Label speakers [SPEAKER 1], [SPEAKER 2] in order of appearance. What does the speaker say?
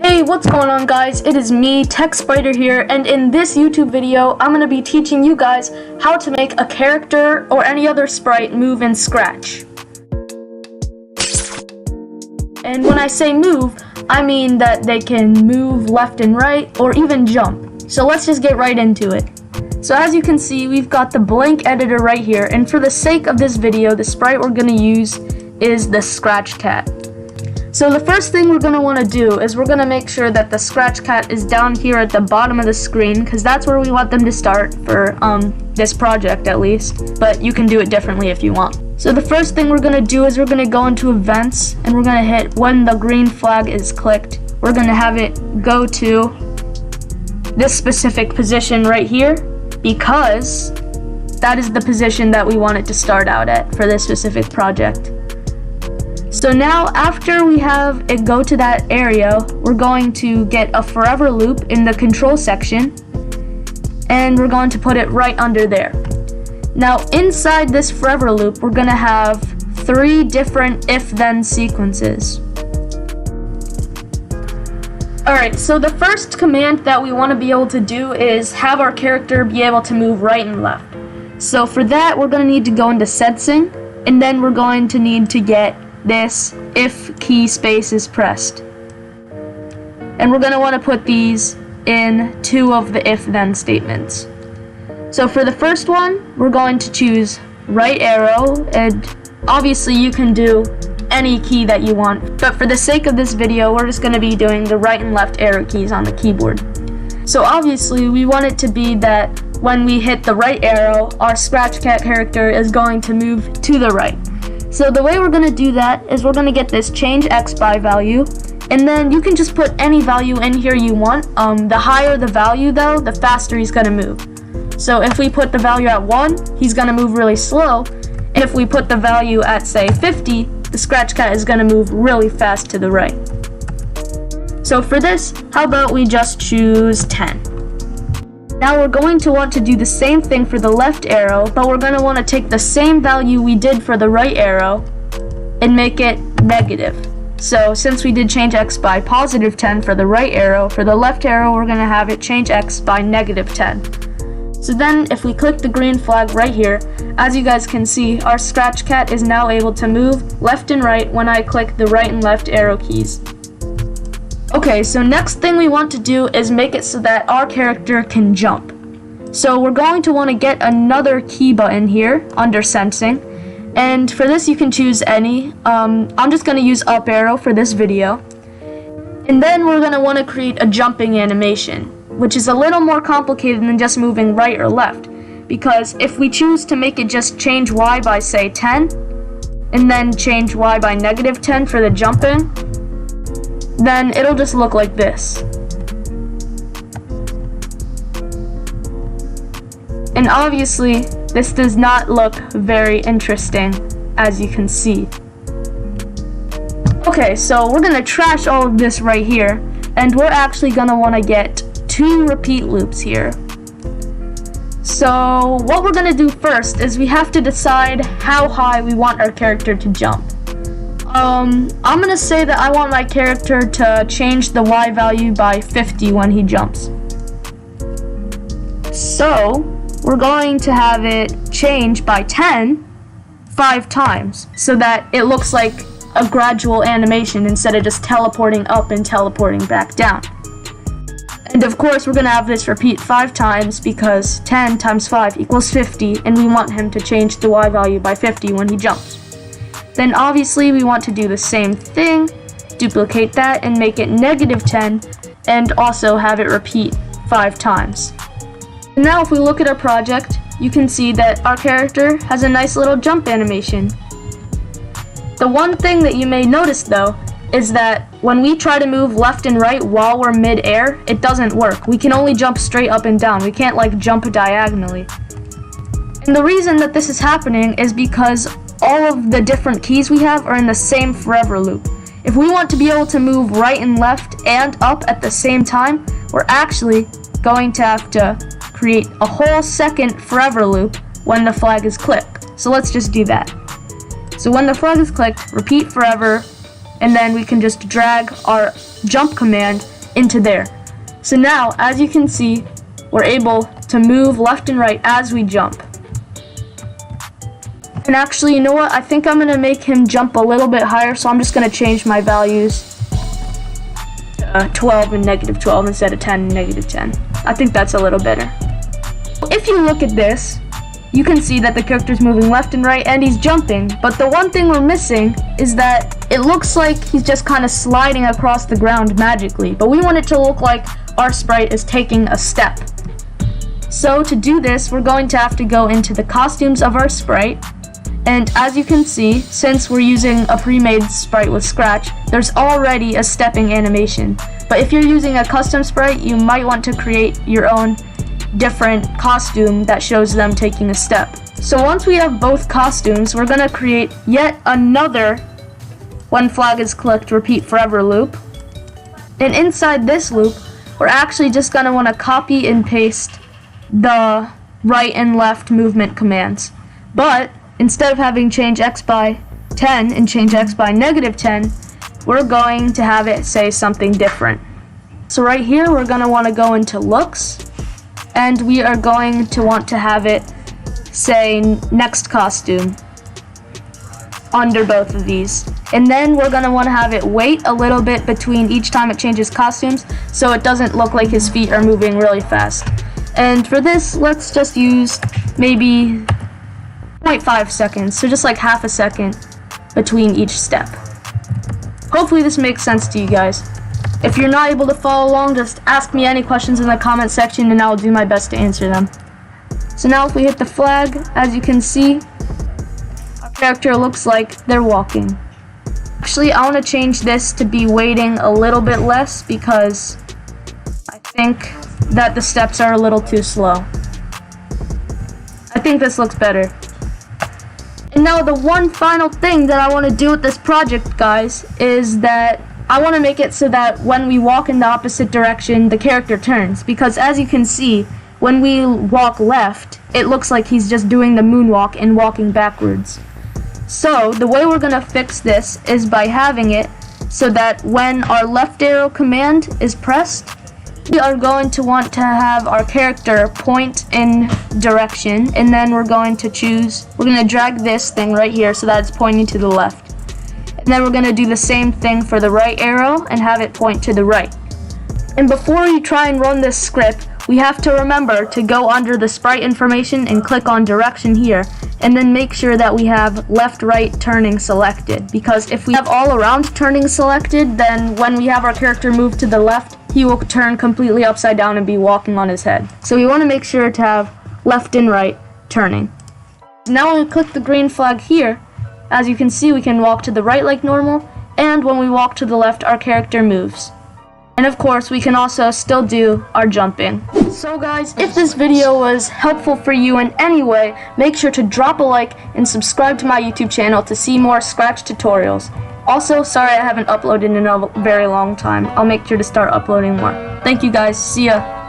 [SPEAKER 1] Hey, what's going on guys? It is me, TechSpider here, and in this YouTube video, I'm going to be teaching you guys how to make a character or any other sprite move in Scratch. And when I say move, I mean that they can move left and right or even jump. So let's just get right into it. So as you can see, we've got the blank editor right here, and for the sake of this video, the sprite we're going to use is the Scratch Cat. So the first thing we're going to want to do is we're going to make sure that the Scratch Cat is down here at the bottom of the screen, because that's where we want them to start for this project at least, but you can do it differently if you want. So the first thing we're going to do is we're going to go into events, and we're going to hit when the green flag is clicked. We're going to have it go to this specific position right here, because that is the position that we want it to start out at for this specific project. So now after we have it go to that area, we're going to get a forever loop in the control section, and we're going to put it right under there. Now inside this forever loop, we're going to have 3 different if-then sequences. Alright, so the first command that we want to be able to do is have our character be able to move right and left. So for that, we're going to need to go into sensing, and then we're going to need to get this if key space is pressed. And we're going to want to put these in 2 of the if-then statements. So for the first one, we're going to choose right arrow, and obviously you can do any key that you want, but for the sake of this video, we're just going to be doing the right and left arrow keys on the keyboard. So obviously we want it to be that when we hit the right arrow, our Scratch Cat character is going to move to the right. So the way we're going to do that is we're going to get this change x by value, and then you can just put any value in here you want. The higher the value though, the faster he's going to move. So if we put the value at 1, he's going to move really slow. And if we put the value at say 50, the Scratch Cat is going to move really fast to the right. So for this, how about we just choose 10. Now we're going to want to do the same thing for the left arrow, but we're going to want to take the same value we did for the right arrow and make it negative. So since we did change x by positive 10 for the right arrow, for the left arrow we're going to have it change x by negative 10. So then if we click the green flag right here, as you guys can see, our Scratch Cat is now able to move left and right when I click the right and left arrow keys. Okay, so next thing we want to do is make it so that our character can jump. So we're going to want to get another key button here under sensing, and for this you can choose any. I'm just going to use up arrow for this video. And then we're going to want to create a jumping animation, which is a little more complicated than just moving right or left, because if we choose to make it just change y by say 10, and then change y by negative 10 for the jumping, then it'll just look like this. And obviously, this does not look very interesting, as you can see. Okay, so we're gonna trash all of this right here, and we're actually gonna wanna get 2 repeat loops here. So what we're gonna do first is we have to decide how high we want our character to jump. I'm gonna say that I want my character to change the y value by 50 when he jumps. So we're going to have it change by 10 5 times, so that it looks like a gradual animation instead of just teleporting up and teleporting back down. And of course we're gonna have this repeat 5 times, because 10 times 5 equals 50, and we want him to change the y value by 50 when he jumps. Then obviously we want to do the same thing, duplicate that and make it negative 10, and also have it repeat 5 times. And now if we look at our project, you can see that our character has a nice little jump animation. The one thing that you may notice though is that when we try to move left and right while we're mid-air, it doesn't work. We can only jump straight up and down. We can't like jump diagonally. And the reason that this is happening is because all of the different keys we have are in the same forever loop. If we want to be able to move right and left and up at the same time, we're actually going to have to create a whole second forever loop when the flag is clicked. So let's just do that. So when the flag is clicked, repeat forever, and then we can just drag our jump command into there. So now, as you can see, we're able to move left and right as we jump. And actually, you know what? I think I'm gonna make him jump a little bit higher, so I'm just gonna change my values to 12 and -12 instead of 10 and -10. I think that's a little better. If you look at this, you can see that the character's moving left and right and he's jumping, but the one thing we're missing is that it looks like he's just kind of sliding across the ground magically, but we want it to look like our sprite is taking a step. So to do this, we're going to have to go into the costumes of our sprite, and as you can see, since we're using a pre-made sprite with Scratch, there's already a stepping animation. But if you're using a custom sprite, you might want to create your own different costume that shows them taking a step. So once we have both costumes, we're gonna create yet another when flag is clicked repeat forever loop. And inside this loop, we're actually just gonna wanna copy and paste the right and left movement commands. But instead of having change x by 10 and change x by -10, we're going to have it say something different. So right here, we're gonna wanna go into looks, and we are going to want to have it say next costume under both of these. And then we're gonna wanna have it wait a little bit between each time it changes costumes so it doesn't look like his feet are moving really fast. And for this, let's just use maybe 0.5 seconds, so just like half a second between each step. Hopefully this makes sense to you guys. If you're not able to follow along, just ask me any questions in the comment section and I'll do my best to answer them. So now if we hit the flag, as you can see, our character looks like they're walking. Actually, I want to change this to be waiting a little bit less because I think that the steps are a little too slow. I think this looks better. And now the one final thing that I want to do with this project, guys, is that I want to make it so that when we walk in the opposite direction, the character turns. Because as you can see, when we walk left, it looks like he's just doing the moonwalk and walking backwards. So the way we're going to fix this is by having it so that when our left arrow command is pressed, we are going to want to have our character point in direction, and then we're going to drag this thing right here so that it's pointing to the left. And then we're going to do the same thing for the right arrow and have it point to the right. And before you try and run this script, we have to remember to go under the sprite information and click on direction here, and then make sure that we have left-right turning selected, because if we have all around turning selected, then when we have our character move to the left, he will turn completely upside down and be walking on his head. So we want to make sure to have left and right turning. Now when we click the green flag here, as you can see, we can walk to the right like normal, and when we walk to the left, our character moves. And of course, we can also still do our jumping. So guys, if this video was helpful for you in any way, make sure to drop a like and subscribe to my YouTube channel to see more Scratch tutorials. Also, sorry I haven't uploaded in a very long time. I'll make sure to start uploading more. Thank you guys. See ya.